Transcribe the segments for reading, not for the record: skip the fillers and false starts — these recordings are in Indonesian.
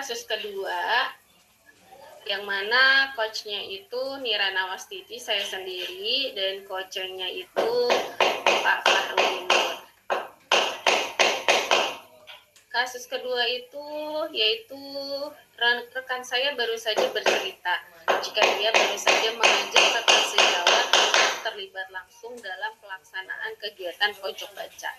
kasus kedua, yang mana coachnya itu Nira Nawastiti, saya sendiri, dan coachnya itu Pak Fahru. Kasus kedua itu yaitu rekan saya baru saja bercerita jika dia baru saja mengajak rekan sejawat untuk terlibat langsung dalam pelaksanaan kegiatan pojok baca.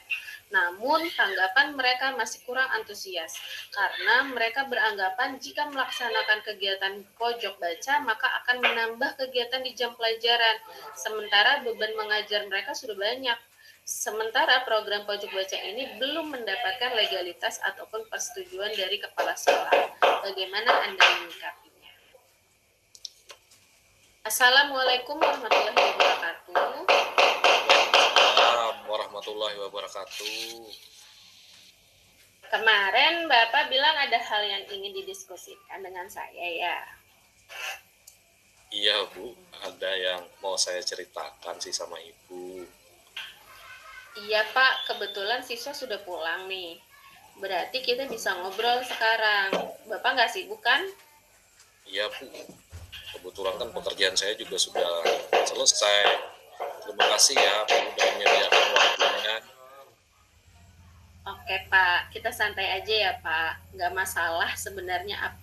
Namun tanggapan mereka masih kurang antusias karena mereka beranggapan jika melaksanakan kegiatan pojok baca maka akan menambah kegiatan di jam pelajaran, sementara beban mengajar mereka sudah banyak. Sementara program pojok baca ini belum mendapatkan legalitas ataupun persetujuan dari kepala sekolah. Bagaimana Anda menyikapinya? Assalamualaikum warahmatullahi wabarakatuh. Waalaikumsalam warahmatullahi wabarakatuh. Kemarin Bapak bilang ada hal yang ingin didiskusikan dengan saya ya? Iya Bu, ada yang mau saya ceritakan sih sama Ibu. Iya Pak, kebetulan siswa sudah pulang nih. Berarti kita bisa ngobrol sekarang. Bapak nggak sibuk kan? Iya Bu, kebetulan kan pekerjaan saya juga sudah selesai. Terima kasih ya sudah menyediakan waktunya. Oke Pak, kita santai aja ya Pak. Nggak masalah sebenarnya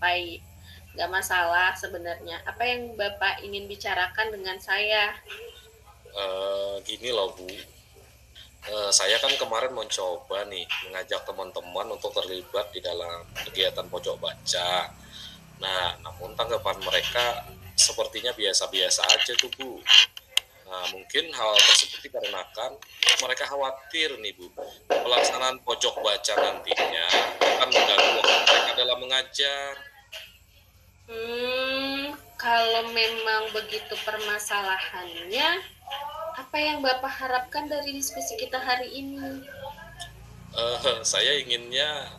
nggak masalah sebenarnya. Apa yang Bapak ingin bicarakan dengan saya? Gini loh Bu, saya kan kemarin mencoba nih mengajak teman-teman untuk terlibat di dalam kegiatan pojok baca. Nah, namun tanggapan mereka sepertinya biasa-biasa aja tuh Bu. Nah, mungkin hal tersebut dikarenakan mereka khawatir nih Bu, pelaksanaan pojok baca nantinya akan mengganggu waktu mereka dalam mengajar. Kalau memang begitu permasalahannya, apa yang Bapak harapkan dari diskusi kita hari ini? Saya inginnya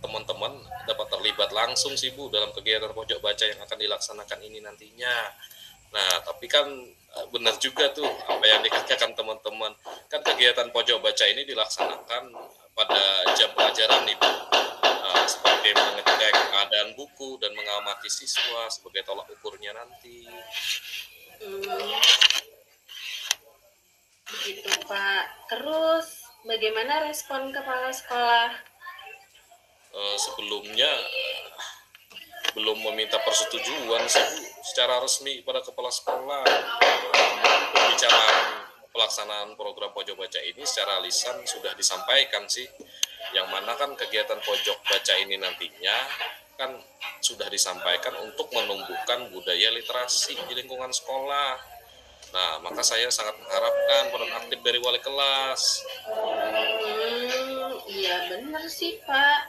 teman-teman dapat terlibat langsung sih Bu dalam kegiatan pojok baca yang akan dilaksanakan ini nantinya. Nah, tapi kan benar juga tuh apa yang dikatakan teman-teman. Kan kegiatan pojok baca ini dilaksanakan pada jam pelajaran nih Bu. Seperti mengecek keadaan buku dan mengamati siswa sebagai tolak ukurnya nanti. Begitu Pak. Terus bagaimana respon kepala sekolah? Sebelumnya belum meminta persetujuan sih Bu secara resmi pada kepala sekolah. Pembicaraan pelaksanaan program pojok baca ini secara lisan sudah disampaikan sih, yang mana kan kegiatan pojok baca ini nantinya kan sudah disampaikan untuk menumbuhkan budaya literasi di lingkungan sekolah. Nah, maka saya sangat mengharapkan peran aktif dari wali kelas. Iya benar sih Pak.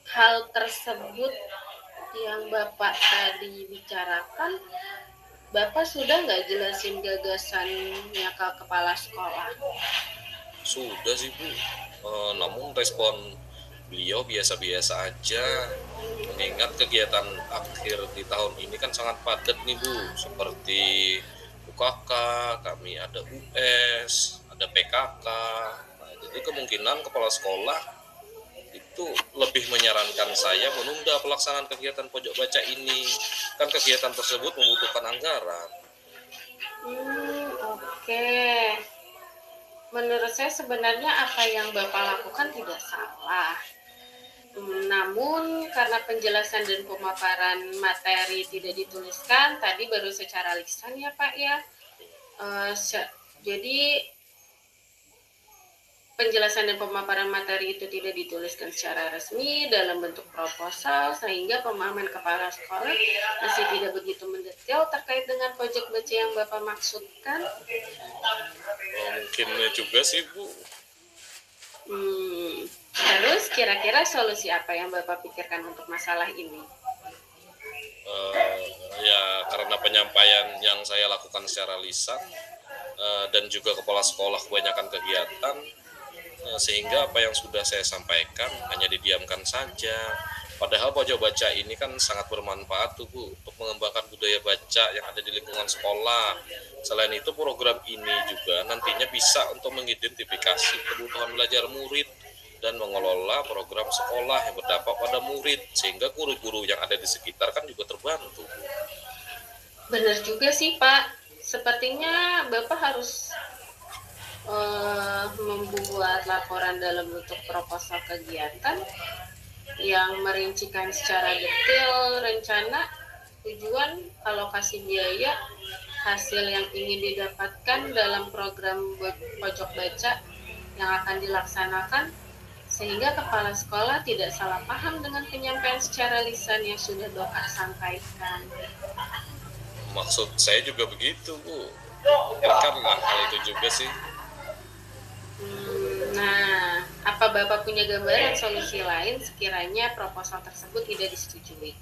Hal tersebut yang Bapak tadi bicarakan, Bapak sudah nggak jelasin gagasannya ke kepala sekolah? Sudah sih Bu, namun respon beliau biasa-biasa aja, mengingat kegiatan akhir di tahun ini kan sangat padat nih Bu, seperti UKK, kami ada US, ada PKK. Nah, jadi kemungkinan kepala sekolah itu lebih menyarankan saya menunda pelaksanaan kegiatan pojok baca ini, kan kegiatan tersebut membutuhkan anggaran. Oke. Menurut saya sebenarnya apa yang Bapak lakukan tidak salah. Namun karena penjelasan dan pemaparan materi tidak dituliskan, tadi baru secara lisan ya Pak ya. Jadi penjelasan dan pemaparan materi itu tidak dituliskan secara resmi dalam bentuk proposal, sehingga pemahaman kepala sekolah masih tidak begitu mendetail terkait dengan pojok baca yang Bapak maksudkan. Mungkin juga sih Bu. Terus kira-kira solusi apa yang Bapak pikirkan untuk masalah ini? Ya karena penyampaian yang saya lakukan secara lisan dan juga kepala sekolah kebanyakan kegiatan, sehingga apa yang sudah saya sampaikan hanya didiamkan saja. Padahal pojok baca ini kan sangat bermanfaat tuh Bu untuk mengembangkan budaya baca yang ada di lingkungan sekolah. Selain itu program ini juga nantinya bisa untuk mengidentifikasi kebutuhan belajar murid dan mengelola program sekolah yang berdampak pada murid, sehingga guru-guru yang ada di sekitar kan juga terbantu. Benar juga sih Pak, sepertinya Bapak harus membuat laporan dalam bentuk proposal kegiatan yang merincikan secara detail rencana, tujuan, alokasi biaya, hasil yang ingin didapatkan dalam program pojok baca yang akan dilaksanakan, sehingga kepala sekolah tidak salah paham dengan penyampaian secara lisan yang sudah Bapak sampaikan. Maksud saya juga begitu, Bu. Pikirkanlah hal itu juga sih. Nah, apa Bapak punya gambaran solusi lain sekiranya proposal tersebut tidak disetujui?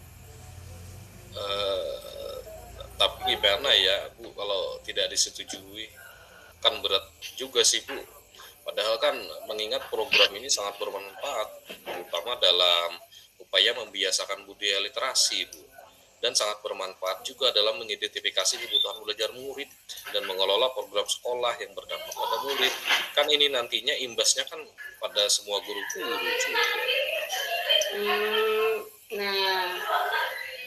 Tapi gimana ya, Bu, kalau tidak disetujui? Kan berat juga sih, Bu. Padahal kan mengingat program ini sangat bermanfaat, terutama dalam upaya membiasakan budaya literasi, Bu. Dan sangat bermanfaat juga dalam mengidentifikasi kebutuhan belajar murid dan mengelola program sekolah yang berdampak pada murid. Kan ini nantinya imbasnya kan pada semua guru-guru juga. Nah,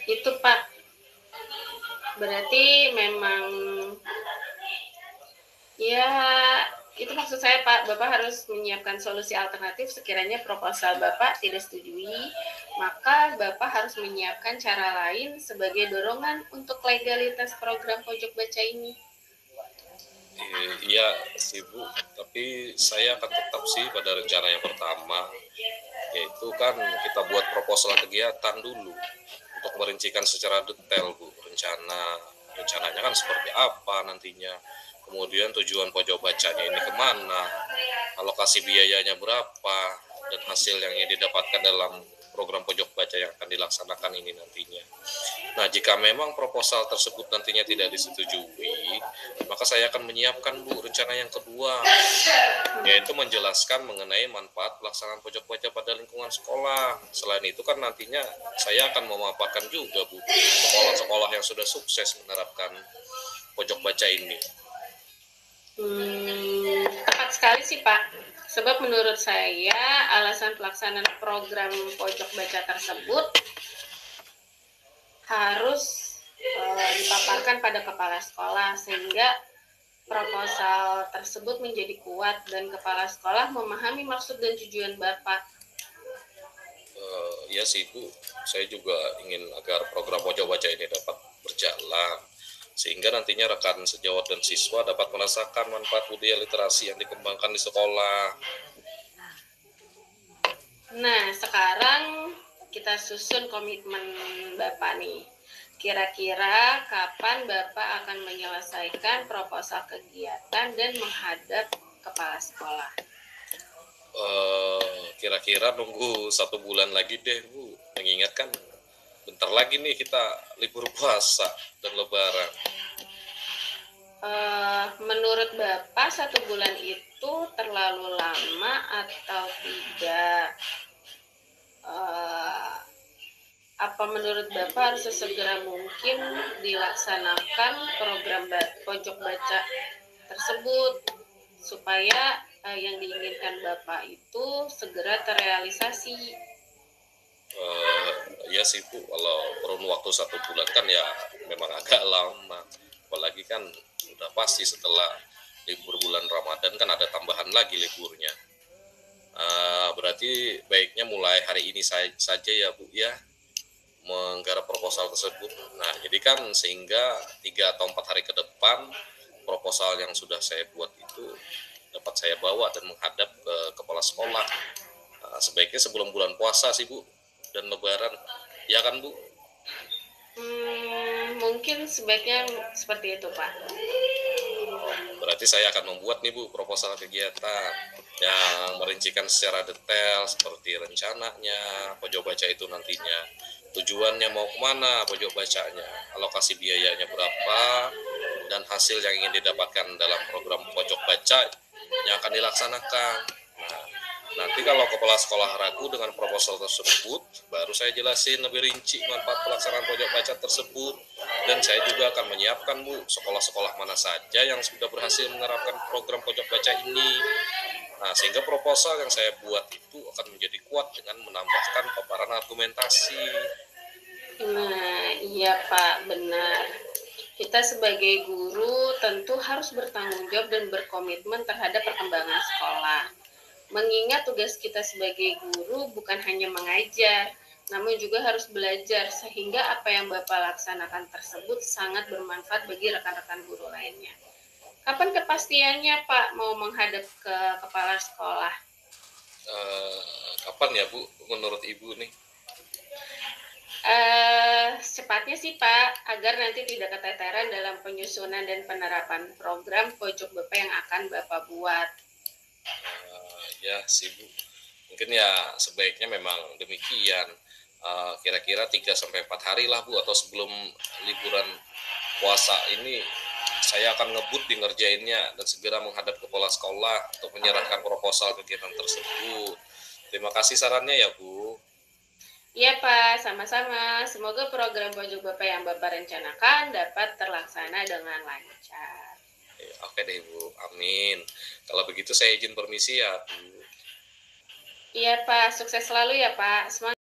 itu Pak. Berarti memang ya itu maksud saya Pak, Bapak harus menyiapkan solusi alternatif sekiranya proposal Bapak tidak setujui, maka Bapak harus menyiapkan cara lain sebagai dorongan untuk legalitas program pojok baca ini. Iya sih Bu, tapi saya akan tetap sih pada rencana yang pertama, yaitu kan kita buat proposal kegiatan dulu untuk merincikan secara detail Bu, rencananya kan seperti apa nantinya, kemudian tujuan pojok bacanya ini kemana, alokasi biayanya berapa, dan hasil yang ingin didapatkan dalam program pojok baca yang akan dilaksanakan ini nantinya. Nah, jika memang proposal tersebut nantinya tidak disetujui, maka saya akan menyiapkan Bu rencana yang kedua, yaitu menjelaskan mengenai manfaat pelaksanaan pojok baca pada lingkungan sekolah. Selain itu kan nantinya saya akan memaparkan juga Bu sekolah-sekolah yang sudah sukses menerapkan pojok baca ini. Tepat sekali sih Pak, sebab menurut saya alasan pelaksanaan program pojok baca tersebut harus dipaparkan pada kepala sekolah sehingga proposal tersebut menjadi kuat dan kepala sekolah memahami maksud dan tujuan Bapak. Ya sih Bu, saya juga ingin agar program pojok baca ini dapat berjalan, sehingga nantinya rekan sejawat dan siswa dapat merasakan manfaat budaya literasi yang dikembangkan di sekolah. Nah, sekarang kita susun komitmen Bapak nih. Kira-kira kapan Bapak akan menyelesaikan proposal kegiatan dan menghadap kepala sekolah? Kira-kira nunggu 1 bulan lagi deh Bu, mengingatkan bentar lagi nih kita libur puasa dan lebaran. Menurut Bapak 1 bulan itu terlalu lama atau tidak? Apa menurut Bapak harus sesegera mungkin dilaksanakan program pojok baca tersebut supaya yang diinginkan Bapak itu segera terrealisasi? Ya sih Bu, kalau kurun waktu 1 bulan kan ya memang agak lama, apalagi kan udah pasti setelah libur bulan Ramadan kan ada tambahan lagi liburnya. Berarti baiknya mulai hari ini saja ya Bu ya, menggarap proposal tersebut. Nah, jadi kan sehingga 3 atau 4 hari ke depan proposal yang sudah saya buat itu dapat saya bawa dan menghadap ke kepala sekolah. Sebaiknya sebelum bulan puasa sih Bu, dan lebaran, ya kan Bu? Mungkin sebaiknya seperti itu Pak. Berarti saya akan membuat nih Bu proposal kegiatan yang merincikan secara detail seperti rencananya pojok baca itu nantinya, tujuannya mau kemana pojok bacanya, alokasi biayanya berapa, dan hasil yang ingin didapatkan dalam program pojok baca yang akan dilaksanakan. Nah, nanti kalau kepala sekolah ragu dengan proposal tersebut, baru saya jelasin lebih rinci manfaat pelaksanaan pojok baca tersebut. Dan saya juga akan menyiapkan Bu sekolah-sekolah mana saja yang sudah berhasil menerapkan program pojok baca ini. Nah, sehingga proposal yang saya buat itu akan menjadi kuat dengan menambahkan paparan argumentasi. Nah, iya Pak, benar. Kita sebagai guru tentu harus bertanggung jawab dan berkomitmen terhadap perkembangan sekolah. Mengingat tugas kita sebagai guru bukan hanya mengajar, namun juga harus belajar sehingga apa yang Bapak laksanakan tersebut sangat bermanfaat bagi rekan-rekan guru lainnya. Kapan kepastiannya Pak mau menghadap ke kepala sekolah? Kapan ya Bu, menurut Ibu nih? Secepatnya sih Pak, agar nanti tidak keteteran dalam penyusunan dan penerapan program pojok Bapak yang akan Bapak buat. Ya sih Bu, mungkin ya sebaiknya memang demikian. Kira-kira 3-4 hari lah Bu, atau sebelum liburan puasa ini saya akan ngebut di ngerjainnya dan segera menghadap kepala sekolah untuk menyerahkan proposal kegiatan tersebut. Terima kasih sarannya ya Bu. Iya Pak, sama-sama. Semoga program pojok Bapak yang Bapak rencanakan dapat terlaksana dengan lancar. Oke deh Bu, amin. Kalau begitu saya izin permisi ya Bu. Iya Pak, sukses selalu ya Pak. Semangat.